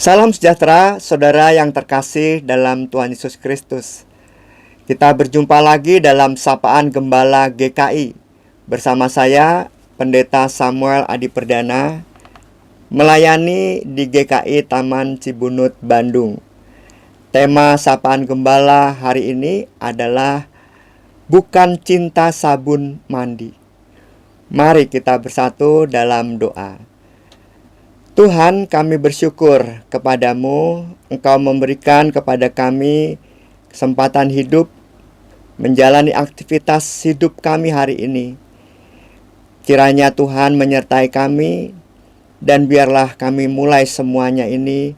Salam sejahtera, saudara yang terkasih dalam Tuhan Yesus Kristus. Kita berjumpa lagi dalam Sapaan Gembala GKI. Bersama saya, Pendeta Samuel Adi Perdana, melayani di GKI Taman Cibunut, Bandung. Tema Sapaan Gembala hari ini adalah Bukan Cinta Sabun Mandi. Mari kita bersatu dalam doa. Tuhan, kami bersyukur kepadamu, Engkau memberikan kepada kami kesempatan hidup, menjalani aktivitas hidup kami hari ini. Kiranya Tuhan menyertai kami, dan biarlah kami mulai semuanya ini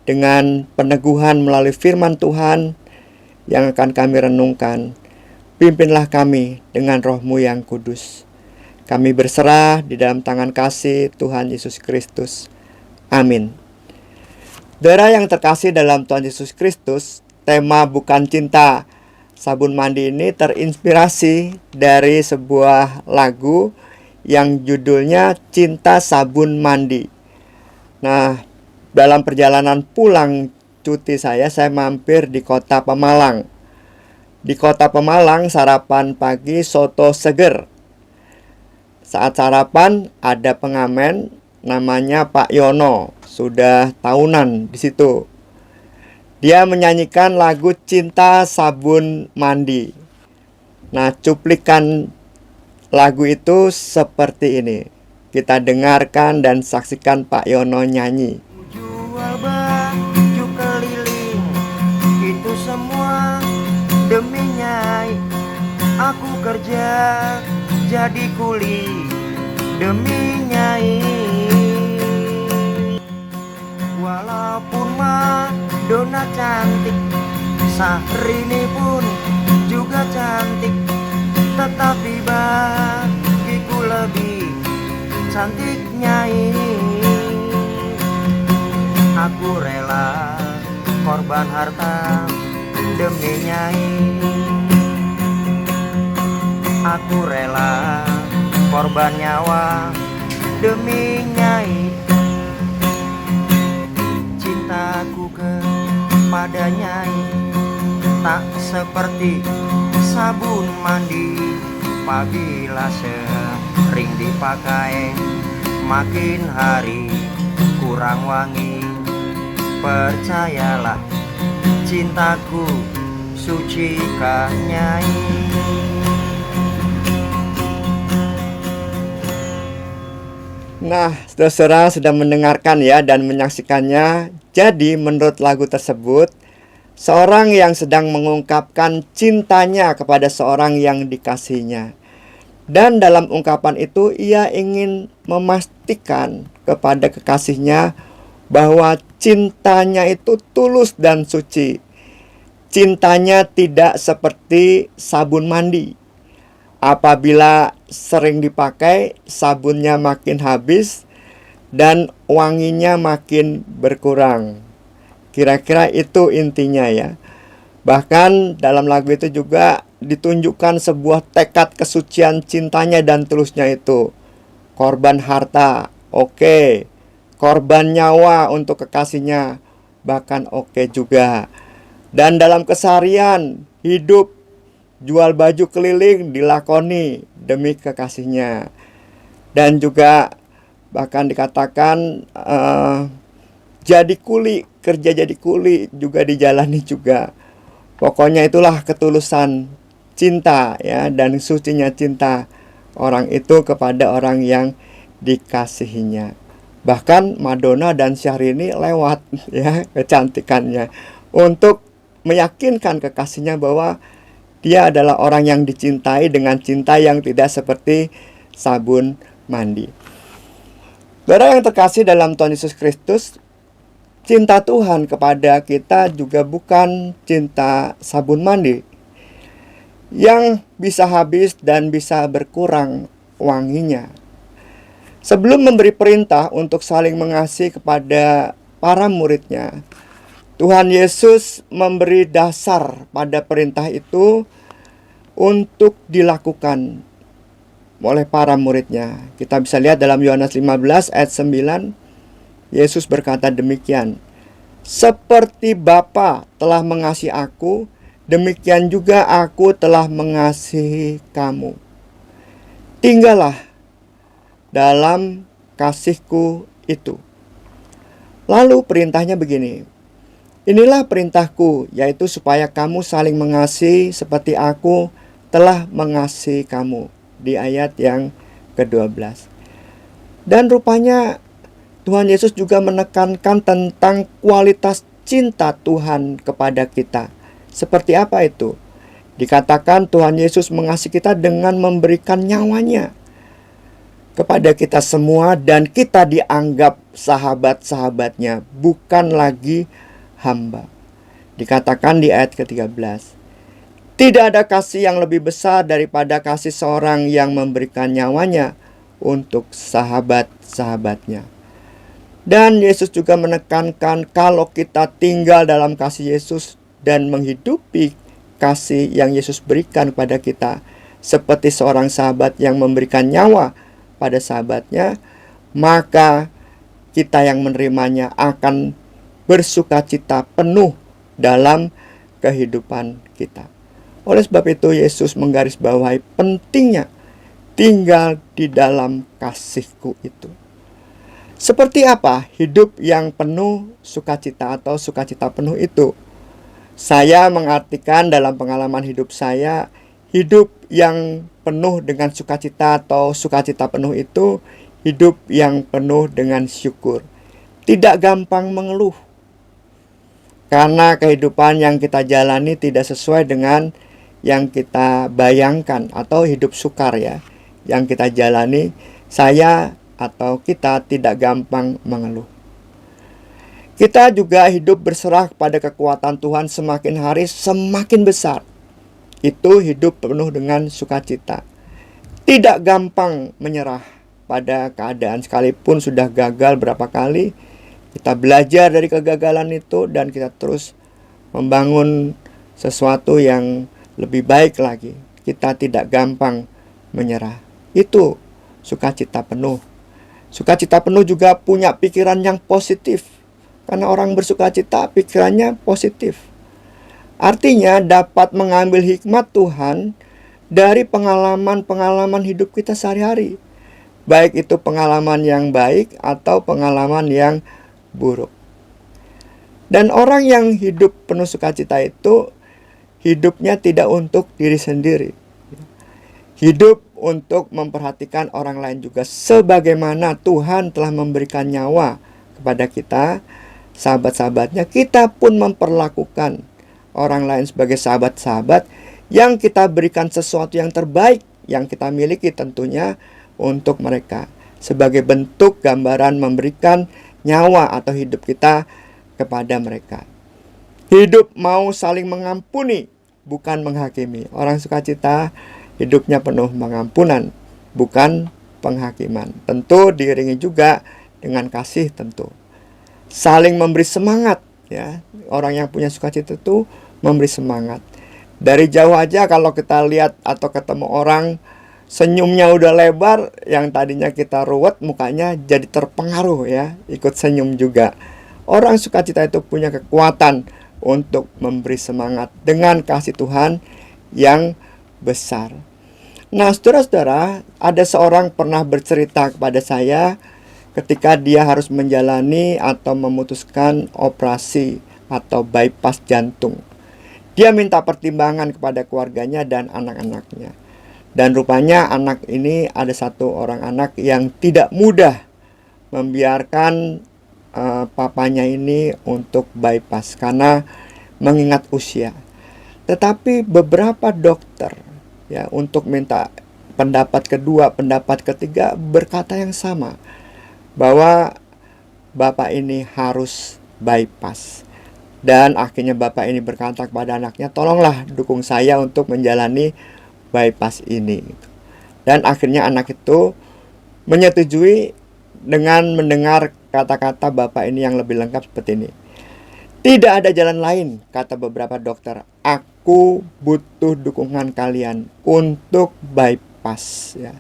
dengan peneguhan melalui firman Tuhan yang akan kami renungkan. Pimpinlah kami dengan Roh-Mu yang kudus. Kami berserah di dalam tangan kasih Tuhan Yesus Kristus. Amin. Saudara yang terkasih dalam Tuhan Yesus Kristus, tema Bukan Cinta Sabun Mandi ini terinspirasi dari sebuah lagu yang judulnya Cinta Sabun Mandi. Nah, dalam perjalanan pulang cuti saya mampir di kota Pemalang. Di kota Pemalang, sarapan pagi soto seger. Saat sarapan ada pengamen namanya Pak Yono, sudah tahunan di situ. Dia menyanyikan lagu Cinta Sabun Mandi. Nah, cuplikan lagu itu seperti ini. Kita dengarkan dan saksikan Pak Yono nyanyi. Jual baju keliling, itu semua demi nyai. Aku kerja jadi kuli demi nyai. Walaupun Madonna cantik, Syahrini pun juga cantik, tetapi bagiku lebih cantik nyai. Aku rela korban harta demi nyai. Aku rela korban nyawa demi nyai. Cintaku kepada nyai tak seperti sabun mandi. Apabila sering dipakai, makin hari kurang wangi. Percayalah, cintaku sucikah nyai. Nah, saudara sudah mendengarkan ya dan menyaksikannya. Jadi menurut lagu tersebut, seorang yang sedang mengungkapkan cintanya kepada seorang yang dikasihinya. Dan dalam ungkapan itu ia ingin memastikan kepada kekasihnya bahwa cintanya itu tulus dan suci. Cintanya tidak seperti sabun mandi. Apabila sering dipakai, sabunnya makin habis dan wanginya makin berkurang. Kira-kira itu intinya ya. Bahkan dalam lagu itu juga ditunjukkan sebuah tekad kesucian cintanya dan tulusnya itu. Korban harta, oke. Korban nyawa untuk kekasihnya, bahkan oke juga. Dan dalam keseharian hidup, jual baju keliling dilakoni demi kekasihnya. Dan juga bahkan dikatakan jadi kuli, kerja jadi kuli juga dijalani juga. Pokoknya itulah ketulusan cinta ya, dan sucinya cinta orang itu kepada orang yang dikasihinya. Bahkan Madonna dan Syahrini lewat ya kecantikannya untuk meyakinkan kekasihnya bahwa dia adalah orang yang dicintai dengan cinta yang tidak seperti sabun mandi. Saudara yang terkasih dalam Tuhan Yesus Kristus, cinta Tuhan kepada kita juga bukan cinta sabun mandi yang bisa habis dan bisa berkurang wanginya. Sebelum memberi perintah untuk saling mengasihi kepada para muridnya, Tuhan Yesus memberi dasar pada perintah itu untuk dilakukan oleh para muridnya. Kita bisa lihat dalam Yohanes 15 ayat 9, Yesus berkata demikian, Seperti Bapa telah mengasihi aku, demikian juga aku telah mengasihi kamu. Tinggallah dalam kasihku itu. Lalu perintahnya begini, inilah perintahku, yaitu supaya kamu saling mengasihi seperti aku telah mengasihi kamu. Di ayat yang ke-12. Dan rupanya Tuhan Yesus juga menekankan tentang kualitas cinta Tuhan kepada kita. Seperti apa itu? Dikatakan Tuhan Yesus mengasihi kita dengan memberikan nyawanya kepada kita semua, dan kita dianggap sahabat-sahabatnya, bukan lagi hamba. Dikatakan di ayat ke-13, tidak ada kasih yang lebih besar daripada kasih seorang yang memberikan nyawanya untuk sahabat-sahabatnya. Dan Yesus juga menekankan kalau kita tinggal dalam kasih Yesus dan menghidupi kasih yang Yesus berikan kepada kita, seperti seorang sahabat yang memberikan nyawa pada sahabatnya, maka kita yang menerimanya akan bersukacita penuh dalam kehidupan kita. Oleh sebab itu Yesus menggarisbawahi pentingnya tinggal di dalam kasihku itu. Seperti apa hidup yang penuh sukacita atau sukacita penuh itu? Saya mengartikan dalam pengalaman hidup saya, hidup yang penuh dengan sukacita atau sukacita penuh itu hidup yang penuh dengan syukur. Tidak gampang mengeluh, karena kehidupan yang kita jalani tidak sesuai dengan yang kita bayangkan, atau hidup sukar ya yang kita jalani. Saya atau kita tidak gampang mengeluh. Kita juga hidup berserah kepada kekuatan Tuhan, semakin hari semakin besar. Itu hidup penuh dengan sukacita. Tidak gampang menyerah pada keadaan, sekalipun sudah gagal berapa kali. Kita belajar dari kegagalan itu dan kita terus membangun sesuatu yang lebih baik lagi. Kita tidak gampang menyerah. Itu sukacita penuh. Sukacita penuh juga punya pikiran yang positif. Karena orang bersukacita pikirannya positif. Artinya dapat mengambil hikmat Tuhan dari pengalaman-pengalaman hidup kita sehari-hari. Baik itu pengalaman yang baik atau pengalaman yang buruk. Dan orang yang hidup penuh sukacita itu hidupnya tidak untuk diri sendiri. Hidup untuk memperhatikan orang lain juga. Sebagaimana Tuhan telah memberikan nyawa kepada kita, sahabat-sahabatnya, kita pun memperlakukan orang lain sebagai sahabat-sahabat yang kita berikan sesuatu yang terbaik yang kita miliki tentunya untuk mereka. Sebagai bentuk gambaran memberikan nyawa atau hidup kita kepada mereka. Hidup mau saling mengampuni, bukan menghakimi. Orang sukacita hidupnya penuh pengampunan, bukan penghakiman. Tentu diiringi juga dengan kasih tentu. Saling memberi semangat ya. Orang yang punya sukacita itu memberi semangat. Dari jauh aja kalau kita lihat atau ketemu orang senyumnya udah lebar, yang tadinya kita ruwet mukanya jadi terpengaruh ya, ikut senyum juga. Orang sukacita itu punya kekuatan untuk memberi semangat dengan kasih Tuhan yang besar. Nah, saudara-saudara, ada seorang pernah bercerita kepada saya ketika dia harus menjalani atau memutuskan operasi atau bypass jantung. Dia minta pertimbangan kepada keluarganya dan anak-anaknya. Dan rupanya anak ini ada satu orang anak yang tidak mudah membiarkan papanya ini untuk bypass karena mengingat usia. Tetapi beberapa dokter ya untuk minta pendapat kedua, pendapat ketiga berkata yang sama, bahwa bapak ini harus bypass. Dan akhirnya bapak ini berkata kepada anaknya, tolonglah dukung saya untuk menjalani bypass ini. Dan akhirnya anak itu menyetujui dengan mendengar kata-kata bapak ini yang lebih lengkap seperti ini. Tidak ada jalan lain, kata beberapa dokter. Aku butuh dukungan kalian untuk bypass ya.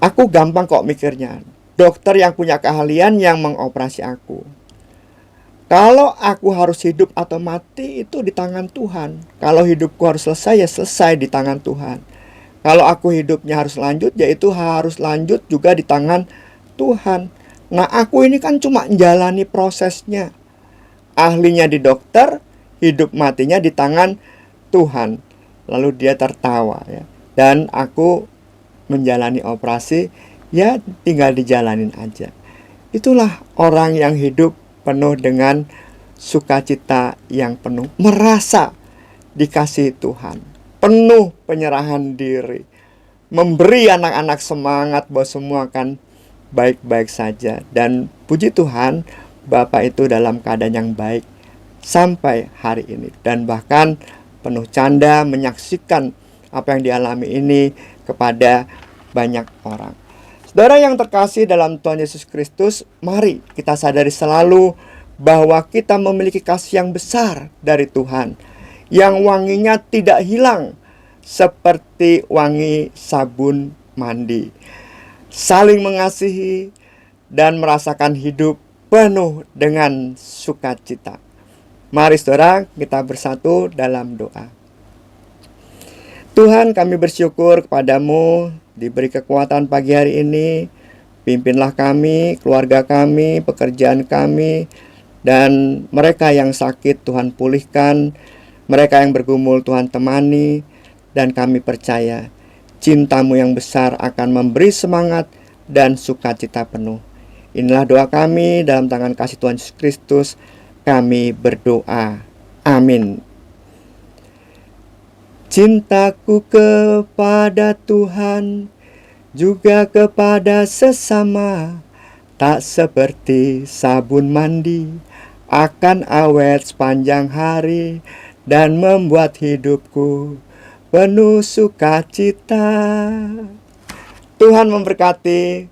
Aku gampang kok mikirnya. Dokter yang punya keahlian yang mengoperasi aku. Kalau aku harus hidup atau mati itu di tangan Tuhan. Kalau hidupku harus selesai, ya selesai di tangan Tuhan. Kalau aku hidupnya harus lanjut, ya itu harus lanjut juga di tangan Tuhan. Nah, aku ini kan cuma menjalani prosesnya. Ahlinya di dokter, hidup matinya di tangan Tuhan. Lalu dia tertawa ya. Dan aku menjalani operasi, ya tinggal dijalanin aja. Itulah orang yang hidup penuh dengan sukacita yang penuh, merasa dikasihi Tuhan, penuh penyerahan diri, memberi anak-anak semangat bahwa semua akan baik-baik saja. Dan puji Tuhan, Bapak itu dalam keadaan yang baik sampai hari ini. Dan bahkan penuh canda menyaksikan apa yang dialami ini kepada banyak orang. Saudara yang terkasih dalam Tuhan Yesus Kristus, mari kita sadari selalu bahwa kita memiliki kasih yang besar dari Tuhan, yang wanginya tidak hilang seperti wangi sabun mandi. Saling mengasihi dan merasakan hidup penuh dengan sukacita. Mari saudara, kita bersatu dalam doa. Tuhan, kami bersyukur kepadamu diberi kekuatan pagi hari ini. Pimpinlah kami, keluarga kami, pekerjaan kami, dan mereka yang sakit Tuhan pulihkan, mereka yang bergumul Tuhan temani, dan kami percaya cinta-Mu yang besar akan memberi semangat dan sukacita penuh. Inilah doa kami, dalam tangan kasih Tuhan Yesus Kristus kami berdoa. Amin. Cintaku kepada Tuhan juga kepada sesama tak seperti sabun mandi, akan awet sepanjang hari dan membuat hidupku penuh sukacita. Tuhan memberkati.